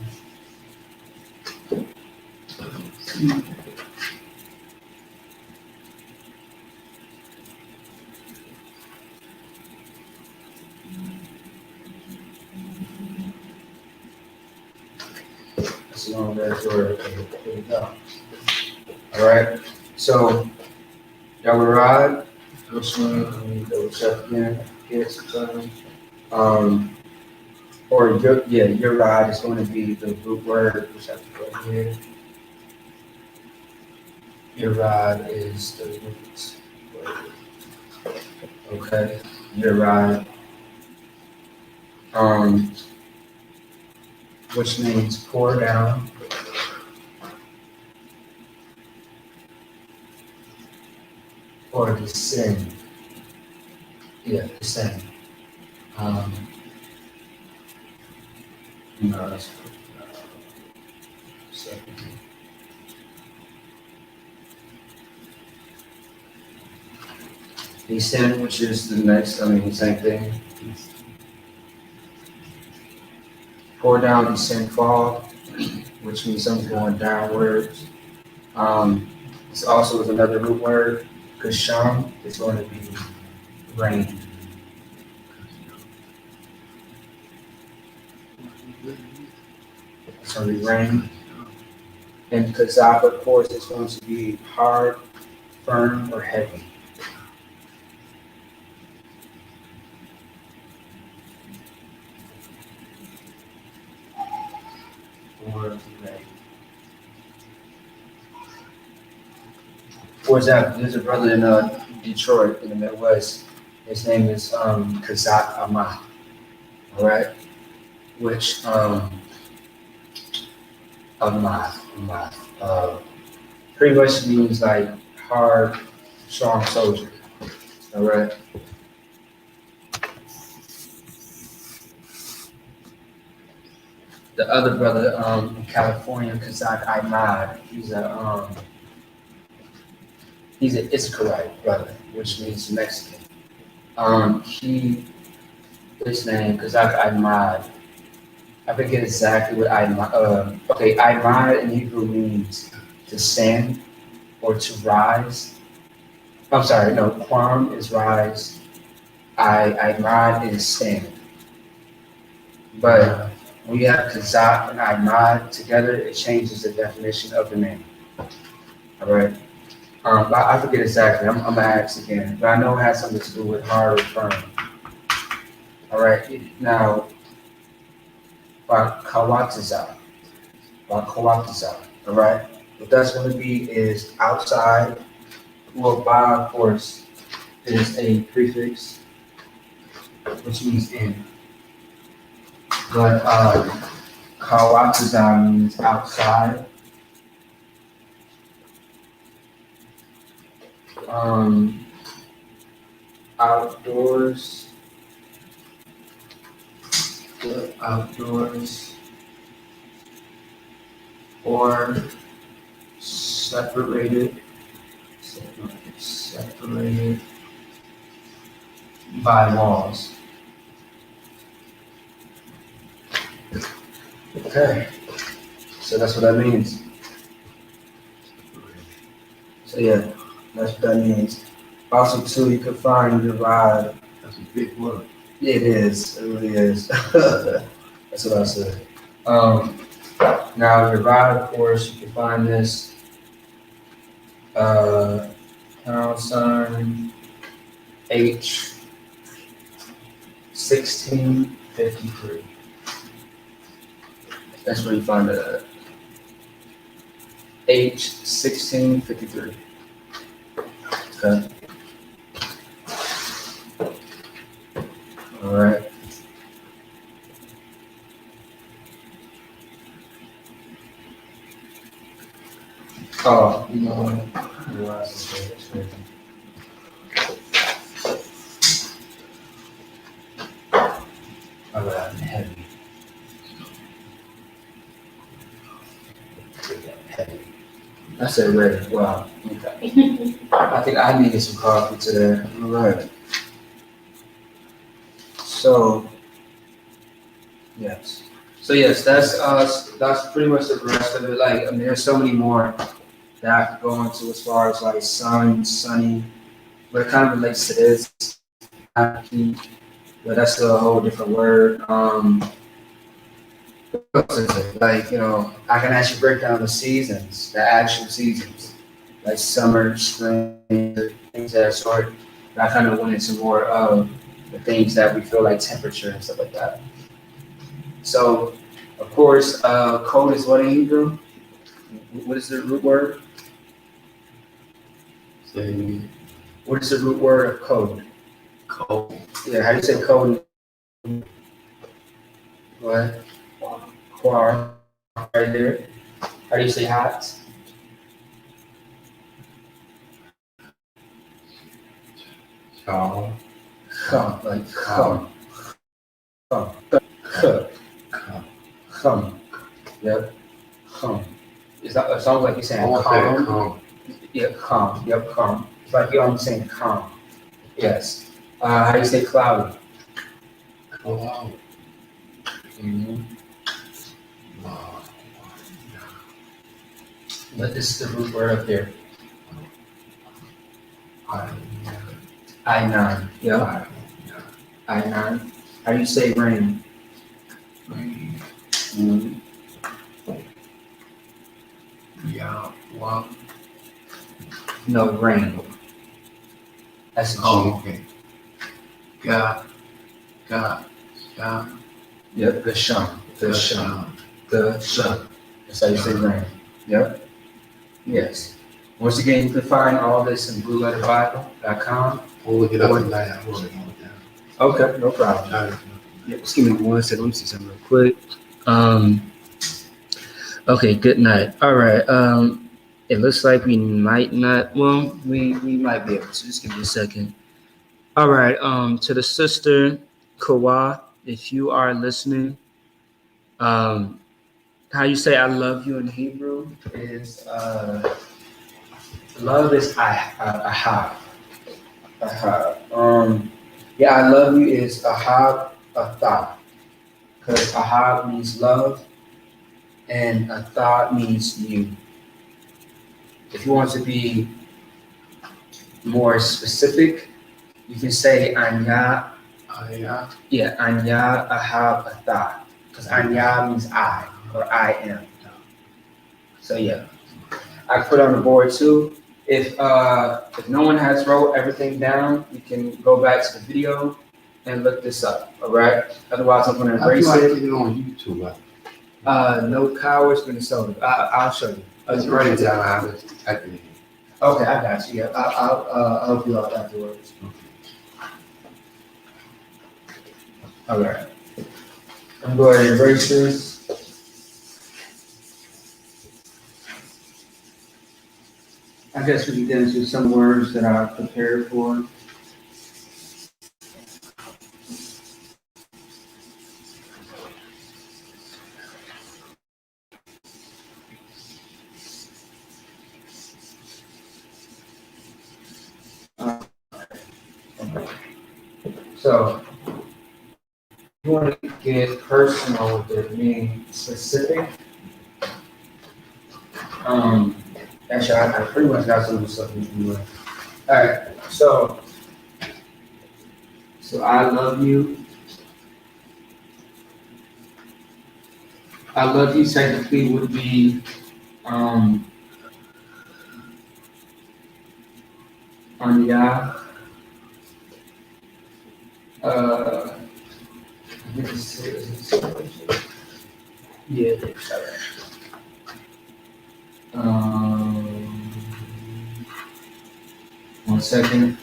That's a long way for it. Here we go. All right. So, Yamarad, which one? Let me double check again. Get some. Or your rod is going to be the root word, which I have to put here. Your rod is the root word. Okay. Your rod. Which means pour down. Or descend. Yeah, descend. No, that's second. Descend, which is the next, same thing. Pour down, descend, fall, which means something going downwards. This also is another root word, kasham, is going to be rain. It's going to be rain. And kazak, of course, is going to be hard, firm, or heavy. Or rain. For example, there's a brother in Detroit in the Midwest. His name is Kazak Ahmad. All right, which Ahmad, pretty much means like hard, strong soldier. All right. The other brother in California, Kazak Ahmad, he's an Israelite brother, which means Mexican. His name, Kazak Ahmad, I forget exactly what Ahmad, okay, Ahmad in Hebrew means to stand or to rise. I'm sorry, no, Kwam is rise, Ahmad is stand. But when you have Kazak and Ahmad together, it changes the definition of the name. All right. I forget exactly. I'm gonna ask again, but I know it has something to do with hard or firm. All right. Now, Bakawataza. Bakawataza. All right. What that's going to be is outside. Well, by of course is a prefix, which means in. But Kawatazan means outside. Outdoors. Outdoors. Or separated. Separated by walls. Okay. So that's what that means. So yeah, that's what that means. Also, too, you can find divide. That's a big word. Yeah, it is. It really is. That's what I said. Now, divide, of course, you can find this pound sign H 1653. That's where you find it at. H 1653. Okay. All right. Oh, you know what? I realized this right. Oh, that heavy. Heavy. I said ready. Wow. Okay. I think I needed some coffee today. All right. So, yes. So yes, that's us. That's pretty much the rest of it. Like, I mean, there's so many more that I could go into as far as like sun, sunny, but it kind of relates to this. Heat, but that's still a whole different word. What is it? Like, I can actually break down the seasons, the actual seasons, like summer, spring, things of that sort. And I kind of went into more of the things that we feel like temperature and stuff like that. So, of course, cold is what in Hebrew? What is the root word? Say What is the root word of cold? cold. Yeah, how do you say cold? What? Quar. Right there. How do you say hot? Calm. Come, like come. Come. Come. Come. Yep. Come. It sounds like you're saying calm. Calm. Yeah, calm. Yep, calm. It's like you're only saying calm. Yes. How do you say cloudy? Cloud. Mm-hmm. But this is the root word up here. I-9. Yep. I-9. How do you say rain? Mm-hmm. Yeah. Wow. No, rain. That's a G. Oh, okay. God. Yep, the shun. The shun. The shun. That's how you say rain. Yep. Yes. Once again, you can find all this in blueletterbible.com. We'll look it up tonight. I wrote it all down. Okay, no problem. Yeah, just give me 1 second. Let me see something real quick. Okay, good night. All right. It looks like we might not. Well, we might be able to. Just give me a second. All right. To the sister Kawa, if you are listening, how you say "I love you" in Hebrew is love is ahab. Ahab. Yeah, I love you is ahab athah, because ahab means love and athah means you. If you want to be more specific, you can say anya. Yeah, anya ahab athah, because anya means I or I am. So yeah, I put on the board too. If no one has wrote everything down, you can go back to the video and look this up. All right. Otherwise, I'm gonna erase I it. get it on YouTube. No cowards, Minnesota. I'll show you. Let's write it down. I was typing it. Okay, I got you. Yeah, I'll help you out afterwards. All right. I'm going to erase this. guess we can get into some words that I prepared for. So, you want to get personal with it, meaning specific. Actually, I pretty much got some of the stuff you can do. All right, so I love you. I love you technically would be Anya. I think yeah, sorry. One second.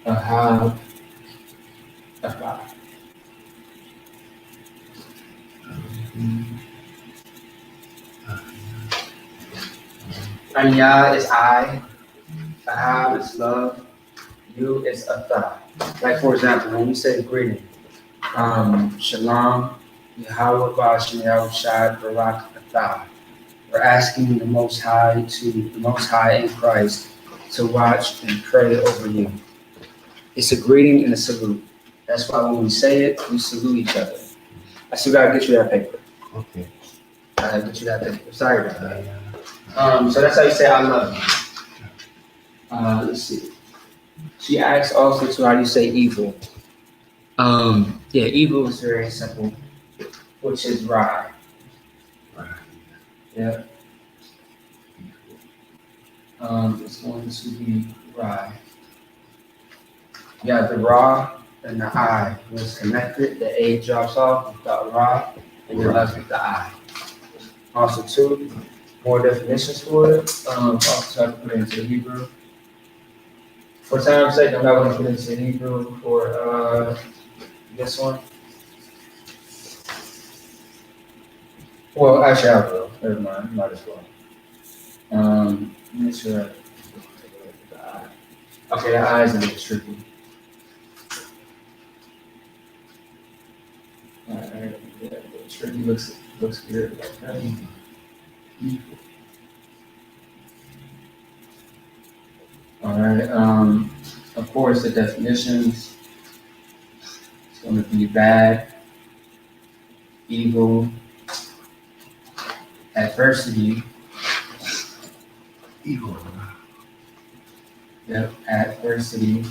Have a five. Anya is I. Ahab is love. You is atha. Like for example, when we say greeting, Shalom, Yahweh Bashem, Yahweh Shai, Barak atha. We're asking the Most High in Christ to watch and pray over you. It's a greeting and a salute. That's why when we say it, we salute each other. I still gotta get you that paper. Okay. I gotta get you that paper. Sorry about that. So that's how you say I love you. Let's see. She asks also to how do you say evil. Yeah, evil is very simple, which is Ra. Yeah. It's going to be Ra. You got the Ra and the I. When it's connected, the A drops off, you've got Ra, and you're left with the I. Also, two more definitions for it. Also, I can put it into Hebrew. For time's sake, I'm not going to put it into Hebrew for this one. Well, actually, I will. Never mind. Might as well. Make sure. Okay, the I is a bit tricky. Alright, yeah, a bit tricky. Looks good. Okay. All right. Of course, the definitions. It's going to be bad, evil, adversity. Evil. Yep, adversity.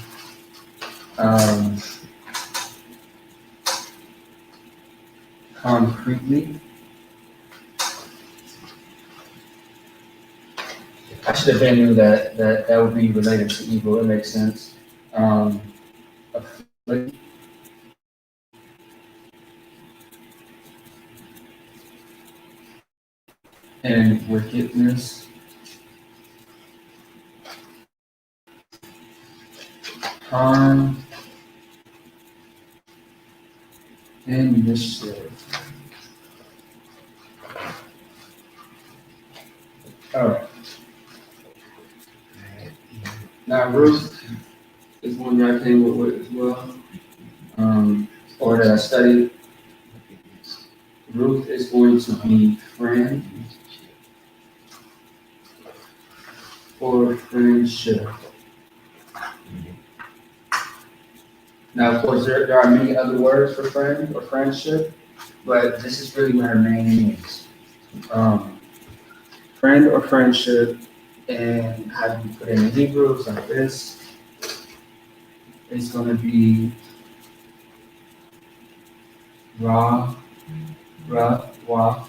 Concretely. I should have been knew that would be related to evil. It makes sense. Afflict. And wickedness. Harm and mischief. All right. Now Ruth is one that I came up with as well, or that I studied. Ruth is going to be friend or friendship. Now, of course, there are many other words for friend or friendship, but this is really what her main name is. Friend or friendship, and how do you put it in Hebrew? Like this. It's going to be Ra, Wa.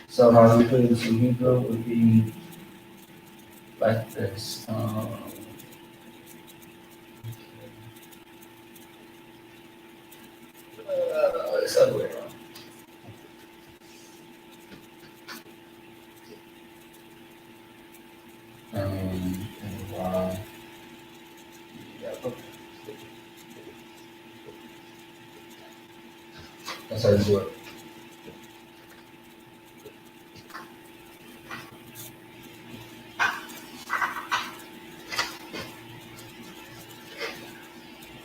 So how we put it in Hebrew would be like this. It's the other way around. And Ra. Yeah, okay. That's how you do it.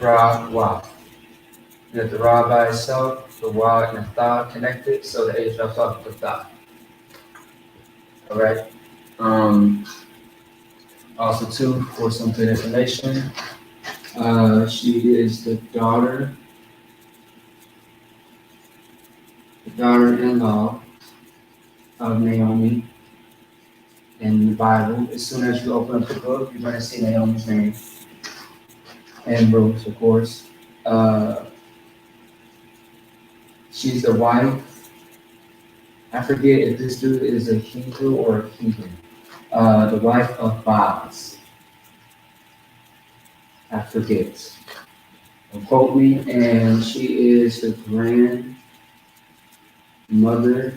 Ra, Wa. You have the Ra by itself, the Wa and the Tha connected, so the A drops off the Tha. All right. Also, too, for some good information, she is the daughter-in-law of Naomi in the Bible. As soon as you open up the book, you're going to see Naomi's name and Ruth, of course. She's the wife. I forget if this dude is a Hebrew or a heathen. The wife of Boaz. I forget. Don't quote me. And she is the grandmother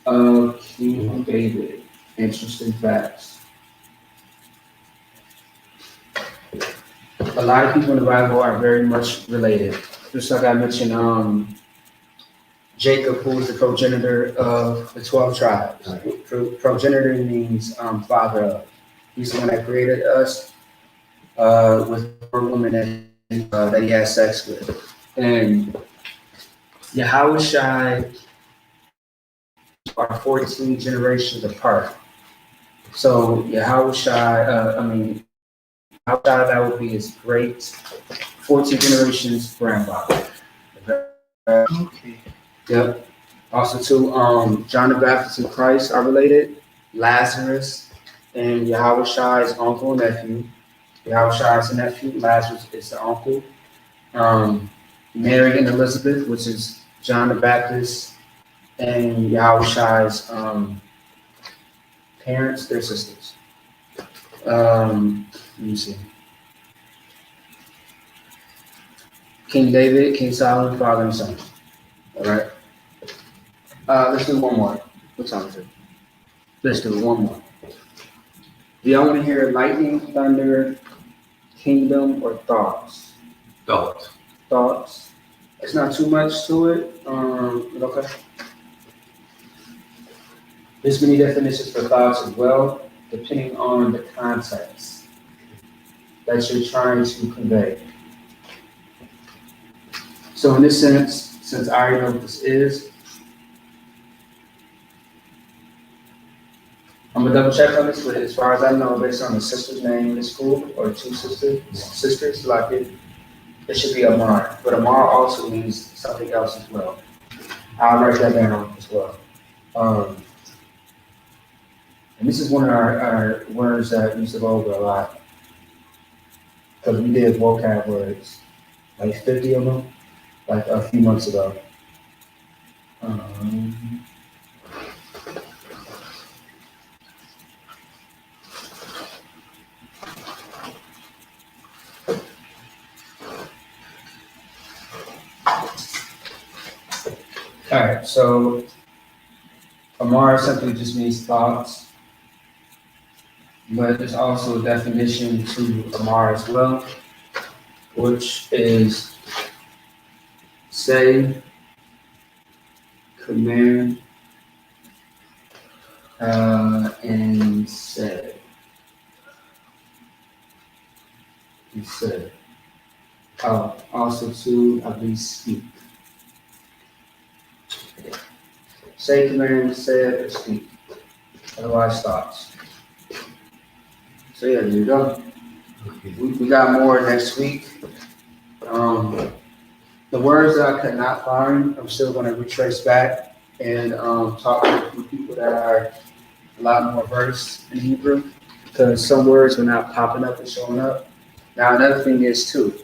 of King David. Interesting facts. A lot of people in the Bible are very much related. Just like I mentioned, Jacob, who was the progenitor of the 12 tribes. Progenitor means father of. He's the one that created us with a woman that he had sex with. And Yahushai are 14 generations apart. So Yahushai, that would be his great 14 generations grandfather. Okay. Yep. Also, too, John the Baptist and Christ are related. Lazarus and Yahushai's uncle and nephew. Yahushua is the nephew. Lazarus is the uncle. Mary and Elizabeth, which is John the Baptist and Yahushua's parents, they're sisters. Let me see. King David, King Solomon, father and son. All right. Let's do one more. What time is it? Let's do one more. Do y'all want to hear lightning, thunder, kingdom, or thoughts? Thoughts. Thoughts. It's not too much to it. But okay. There's many definitions for thoughts as well, depending on the context that you're trying to convey. So in this sense, since I already know what this is, I'm gonna double check on this, but as far as I know, based on the sister's name in the school, or two sisters, like it should be Amar. But Amar also means something else as well. I'll write that down as well. And this is one of our words that we used to go over a lot. Because we did vocab words, like 50 of them, like a few months ago. All right, so Amar simply just means thoughts, but there's also a definition to Amar as well, which is say, command, and say. And say. Also too, I believe speak. Say, command, say, or speak. Otherwise, thoughts. So yeah, there you go. Okay. We got more next week. The words that I could not find, I'm still going to retrace back and talk to a few people that are a lot more versed in Hebrew, because some words were not popping up and showing up. Now another thing is too,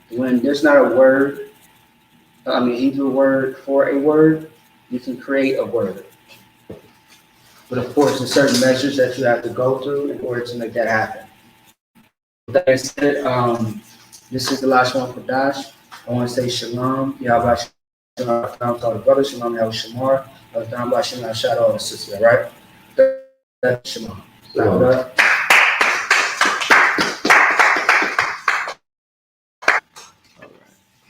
when there's not a word, Hebrew word for a word, you can create a word. But of course, there's certain measures that you have to go through in order to make that happen. With that said, this is the Lashawan Qadash. I want to say shalom. Yahweh shalom to all the brothers. Shalom, Yahweh shalom. Shalom, Shalom, shout out all the sisters, all right? Shalom.